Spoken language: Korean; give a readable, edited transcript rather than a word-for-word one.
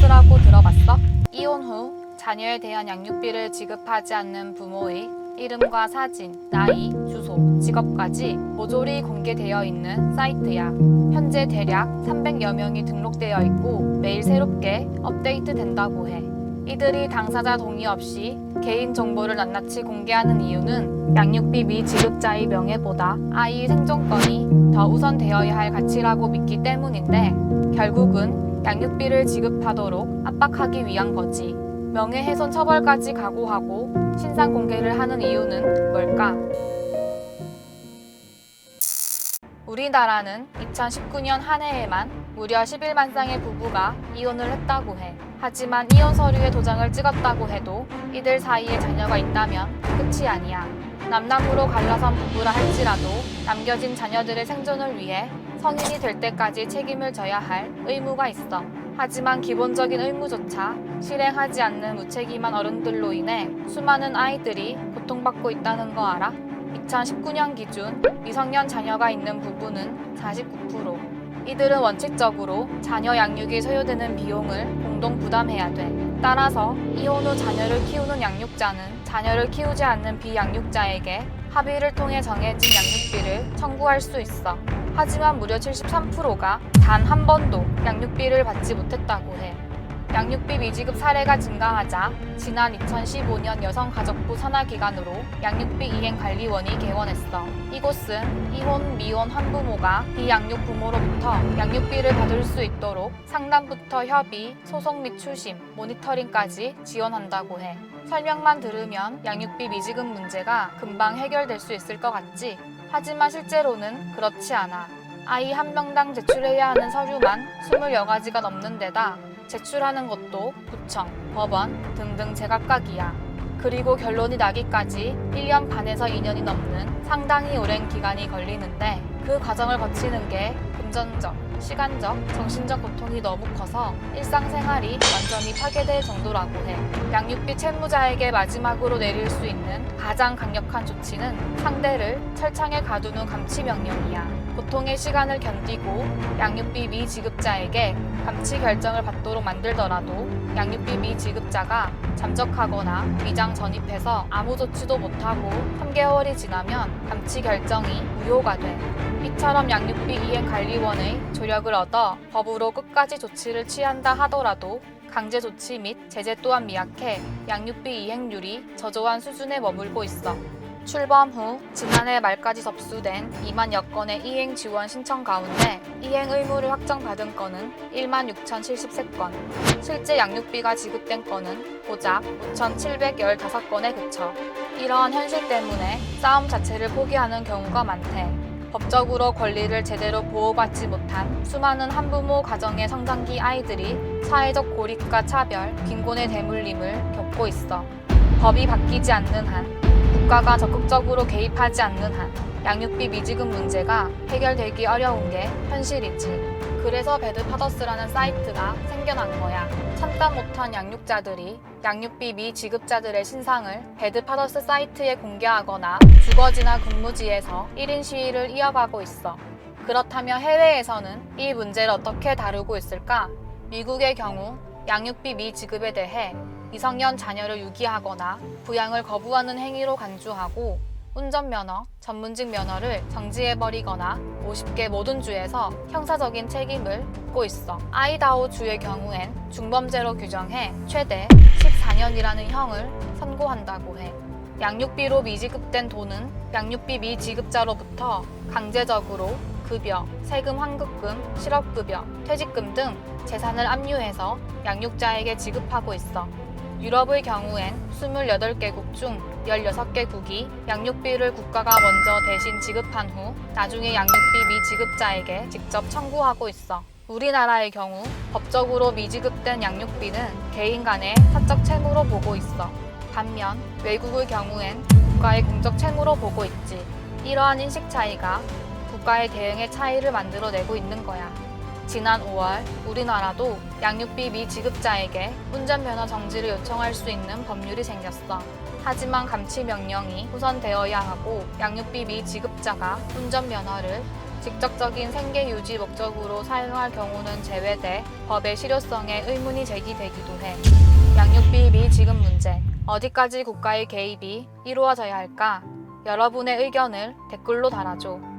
파더스라고 들어봤어? 이혼 후 자녀에 대한 양육비를 지급하지 않는 부모의 이름과 사진, 나이, 주소, 직업까지 모조리 공개되어 있는 사이트야. 현재 대략 300여 명이 등록되어 있고 매일 새롭게 업데이트 된다고 해. 이들이 당사자 동의 없이 개인 정보를 낱낱이 공개하는 이유는 양육비 미지급자의 명예보다 아이의 생존권이 더 우선되어야 할 가치라고 믿기 때문인데 결국은 양육비를 지급하도록 압박하기 위한 거지. 명예훼손 처벌까지 각오하고 신상 공개를 하는 이유는 뭘까? 우리나라는 2019년 한 해에만 무려 11만 쌍의 부부가 이혼을 했다고 해. 하지만 이혼 서류에 도장을 찍었다고 해도 이들 사이에 자녀가 있다면 끝이 아니야. 남남으로 갈라선 부부라 할지라도 남겨진 자녀들의 생존을 위해 성인이 될 때까지 책임을 져야 할 의무가 있어. 하지만 기본적인 의무조차 실행하지 않는 무책임한 어른들로 인해 수많은 아이들이 고통받고 있다는 거 알아? 2019년 기준 미성년 자녀가 있는 부부는 49%. 이들은 원칙적으로 자녀 양육에 소요되는 비용을 공동 부담해야 돼. 따라서 이혼 후 자녀를 키우는 양육자는 자녀를 키우지 않는 비양육자에게 합의를 통해 정해진 양육비를 청구할 수 있어. 하지만 무려 73%가 단 한 번도 양육비를 받지 못했다고 해. 양육비 미지급 사례가 증가하자 지난 2015년 여성가족부 산하기관으로 양육비 이행관리원이 개원했어. 이곳은 이혼, 미혼 한부모가 비양육 부모로부터 양육비를 받을 수 있도록 상담부터 협의, 소송 및 추심, 모니터링까지 지원한다고 해. 설명만 들으면 양육비 미지급 문제가 금방 해결될 수 있을 것 같지? 하지만 실제로는 그렇지 않아. 아이 한 명당 제출해야 하는 서류만 20여 가지가 넘는 데다 제출하는 것도 구청, 법원 등등 제각각이야. 그리고 결론이 나기까지 1년 반에서 2년이 넘는 상당히 오랜 기간이 걸리는데 그 과정을 거치는 게 금전적, 시간적, 정신적 고통이 너무 커서 일상생활이 완전히 파괴될 정도라고 해. 양육비 채무자에게 마지막으로 내릴 수 있는 가장 강력한 조치는 상대를 철창에 가두는 감치명령이야. 고통의 시간을 견디고 양육비 미지급자에게 감치 결정을 받도록 만들더라도 양육비 미지급자가 잠적하거나 위장 전입해서 아무 조치도 못하고 3개월이 지나면 감치 결정이 무효가 돼. 이처럼 양육비 이행관리원의 조력을 얻어 법으로 끝까지 조치를 취한다 하더라도 강제 조치 및 제재 또한 미약해 양육비 이행률이 저조한 수준에 머물고 있어. 출범 후 지난해 말까지 접수된 2만여 건의 이행 지원 신청 가운데 이행 의무를 확정받은 건은 1만 6,073건, 실제 양육비가 지급된 건은 고작 5,715건에 그쳐. 이러한 현실 때문에 싸움 자체를 포기하는 경우가 많대. 법적으로 권리를 제대로 보호받지 못한 수많은 한부모 가정의 성장기 아이들이 사회적 고립과 차별, 빈곤의 대물림을 겪고 있어. 법이 바뀌지 않는 한, 국가가 적극적으로 개입하지 않는 한 양육비 미지급 문제가 해결되기 어려운 게 현실이지. 그래서 배드파더스라는 사이트가 생겨난 거야. 참다 못한 양육자들이 양육비 미지급자들의 신상을 배드파더스 사이트에 공개하거나 주거지나 근무지에서 1인 시위를 이어가고 있어. 그렇다면 해외에서는 이 문제를 어떻게 다루고 있을까? 미국의 경우 양육비 미지급에 대해 미성년 자녀를 유기하거나 부양을 거부하는 행위로 간주하고 운전면허, 전문직 면허를 정지해버리거나 50개 모든 주에서 형사적인 책임을 묻고 있어. 아이다호 주의 경우엔 중범죄로 규정해 최대 14년이라는 형을 선고한다고 해. 양육비로 미지급된 돈은 양육비 미지급자로부터 강제적으로 급여, 세금 환급금, 실업급여, 퇴직금 등 재산을 압류해서 양육자에게 지급하고 있어. 유럽의 경우엔 28개국 중 16개국이 양육비를 국가가 먼저 대신 지급한 후 나중에 양육비 미지급자에게 직접 청구하고 있어. 우리나라의 경우 법적으로 미지급된 양육비는 개인 간의 사적 채무로 보고 있어. 반면 외국의 경우엔 국가의 공적 채무로 보고 있지. 이러한 인식 차이가 국가의 대응의 차이를 만들어내고 있는 거야. 지난 5월 우리나라도 양육비 미지급자에게 운전면허 정지를 요청할 수 있는 법률이 생겼어. 하지만 감치 명령이 우선되어야 하고 양육비 미지급자가 운전면허를 직접적인 생계 유지 목적으로 사용할 경우는 제외돼 법의 실효성에 의문이 제기되기도 해. 양육비 미지급 문제. 어디까지 국가의 개입이 이루어져야 할까? 여러분의 의견을 댓글로 달아줘.